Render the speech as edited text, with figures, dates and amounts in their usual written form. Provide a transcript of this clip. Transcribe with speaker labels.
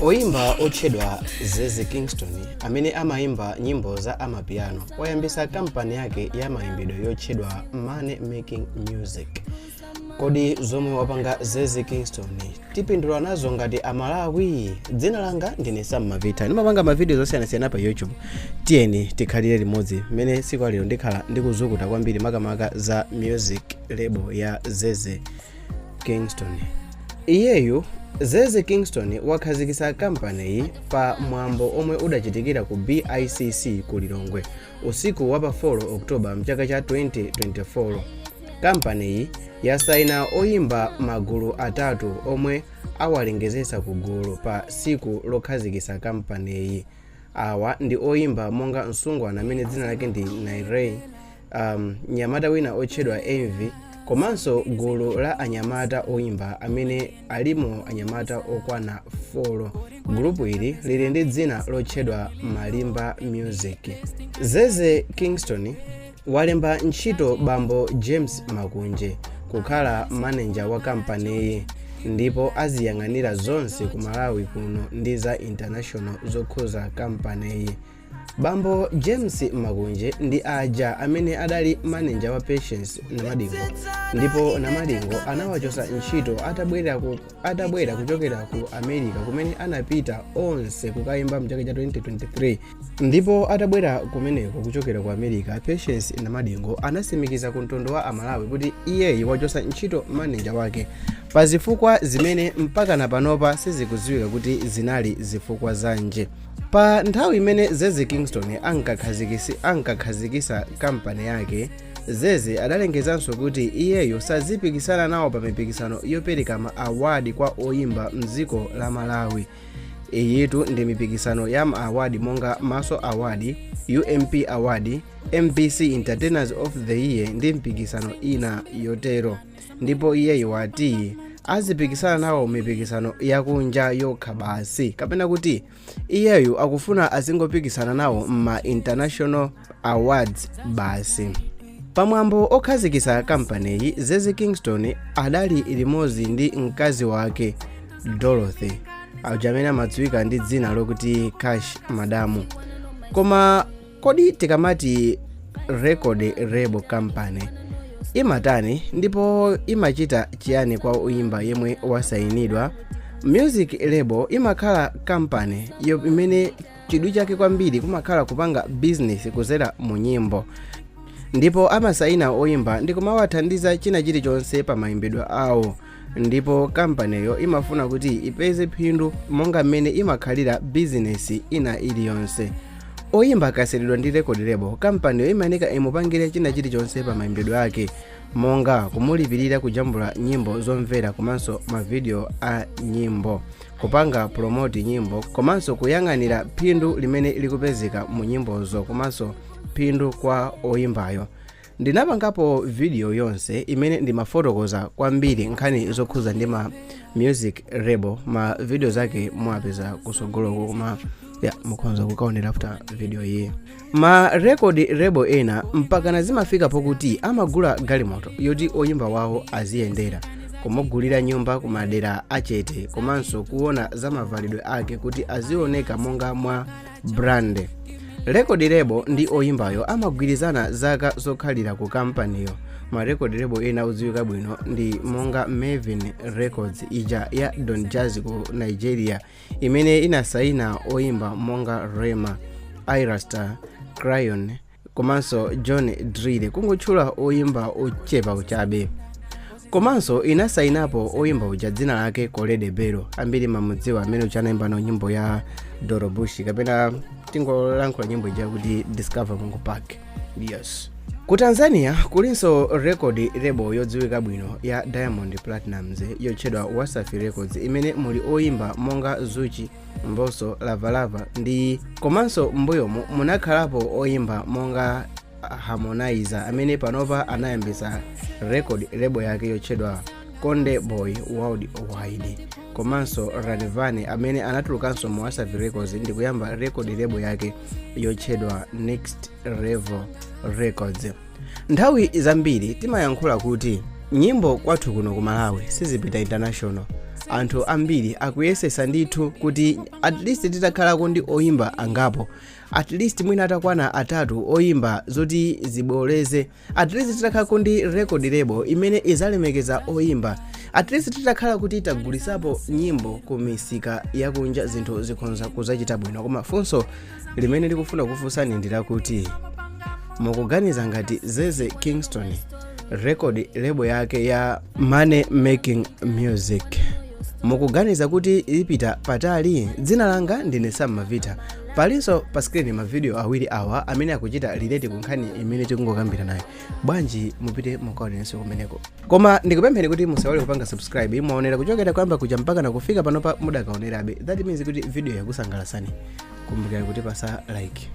Speaker 1: Oyimba otchedwa Zeze Kingston amene amayimba nyimbo za amapiano wayambisa kampani yake ya mayimbidwe yotchedwa Money Making Music. Kodi zomwe wapanga Zeze Kingston tipindula nazo ngati Amalawi? Dzina langa ndine Sam Mavita, ndimapanga mavideo zosiyanasiyana pa YouTube. Tiyeni tikhalire limodzi mmene siku alero ndikhala ndikuzukuta kwambiri makamaka za music label ya Zeze Kingston. Iyeyu Zeze Kingston wakhazikisa kampani pa mwambo omwe udachitikira ku BICC ku Lilongwe usiku wa pa 4 Oktoba mchaka cha 2024. Kampani yasaina oyimba magulu atatu omwe awalengezesa ku gulu pa siku lokhazikisa kampani. Awa ndi oyimba monga msungwana amene dzina lake ndi Nairey, nyamata wina otchedwa Envy, komanso gulu la anyamata oyimba amene alimo anyamata okwana 4. Gulupu ili lili ndi dzina lotchedwa Malimba Music. Zeze Kingston walemba ntchito bambo James Makunje kukhala manager wa kampani ndipo aziyang'anira zonse ku Malawi kuno ndi za international zokhuza kampani. Bambo James Makunje ndi aja amene adali manager wa Patience Namadingo, ndipo Namadingo anawachosa ntchito atabwera kuchokera ku America kumene anapita onse kukayimba mchaka cha 2023. Ndipo atabwera kumeneko kuchokera ku America, Patience Namadingo anasimikiza ku mtundu wa Amalawi kuti iyeyi wachosa ntchito manager wake pa zifukwa zimene mpaka napanopa sizikudziwika kuti zinali zifukwa zanje. Pa nthawi imene Zeze Kingston ankakhazikisa kampani yake, Zeze adalengezanso kuti iyeyo sazipikisana nawo pa mipikisano yopereka ma award kwa oyimba mdziko la Malawi. Iyitu ndi mipikisano ya ma award monga Maso Award, UMP Award, MBC Entertainers of the Year ndi mpikisano ina yotero. Ndipo iyeyo wati azipikisana nawo mipikisano yakunja yokha basi, kapena kuti iyeyo akufuna azingopikisana nawo ma international awards basi. Pamwambo okhazikisa kampani, Zeze Kingston adali limodzi ndi mkazi wake Dorothy, amene amadziwika ndi dzina lokuti Cash Madamu. Koma kodi tikamati record label company imatani ndipo imachita chiyani kwa oyimba yemwe wasayinidwa? Music label imakhala company imene chidwi chake kwambiri kumakhala kupanga business kuzera mu nyimbo, ndipo amasayina oyimba ndi kumawathandiza china chilichonse pa mayimbidwe awo, ndipo kampaniyo imafuna kuti ipeze phindu monga mmene imakhalira business ina iliyonse. Oyimba akasainidwa ndi record label, kampaniyo imayenera imupangire china chilichonse pa mayimbidwe ake, monga kumulipirira kujambula nyimbo zomvera komanso mavideo a nyimbo, kupanga promote nyimbo, komanso kuyang'anira phindu limene likupezeka mu nyimbozo komanso phindu kwa oyimbayo. Ndinapangapo video yonse imene ndimafotokoza kwambiri nkhani zokhuza ndi ma music label, ma video zake mwapeza kusogoloko, koma mukhoza kukaonera after video iyi. Ma record label ena mpaka nazimafika pokuti amagula galimoto yoti oyimba wawo aziyendera, kumugulira nyumba kumadera achete, komanso kuona za mavalidwe ake kuti azioneka monga mwa brand. Record label ndi oyimbayo amagwirizana zaka zokhalira ku kampaniyo. Ma record label ena odziwika bwino ndi monga Maven Records ija ya Don Jazzy ku Nigeria, imene inasaina oyimba monga Rema, Irasta, Cryon, komanso John Drill, kungotchula oyimba ochepa kuchabe. Komanso inasainapo oyimba uja dzina lake Kolede Bello, ambiri mamudziwa amene uchanayimba na nyimbo ya Dorobushi, kapena tingolankhula nyimbo ija kuti Discover Mungu Park. Yes. Ku Tanzania kulinso record label yodziwika bwino ya Diamond Platnumz yotchedwa Wasafi Records, imene muli oyimba monga Zuchi, Mbosso, Lavalava ndi komanso mbuyomo munakhalapo oyimba monga Harmonizer amene panopa anayambisa record label yake yotchedwa Konde Boy Worldwide, komanso Ranvani amene anatulukanso mu Wasafi Records ndi kuyamba record label yake yotchedwa Next Level Records. Nthawi zambiri timayankhula kuti nyimbo kwathu kuno ku Malawi sizipita international, anthu ambiri akuyesesa ndithu kuti at least titakhalako ndi oyimba angapo, at least mwina atakwana atatu oyimba zoti ziboleze, at least titakhalako ndi record label imene izalemekeza oyimba, at least titakhala kuti tagulisapo nyimbo ku misika yakunja, zinthu zikhonza kuzachita bwino. Koma funso limene likufuna kufunsani ndilakuti mukuganiza ngati Zeze Kingston record label yake ya Money Making Music mukuganiza kuti ilipita patali? Dzina langa ndine Sam Mavita, palinso pa screen ma video awiri awa amene akuchita relate kunkhani imene tikungokambira nayo. Bwanji mupite mukaonenso kumeneko, koma ndikupempheni kuti musawale kupanga subscribe imuonera kuchokera kuyamba kuja mpaka na kufika panopa mudakaonerabe. That means kuti video yakusangalasani, kumbukira kuti pasa like.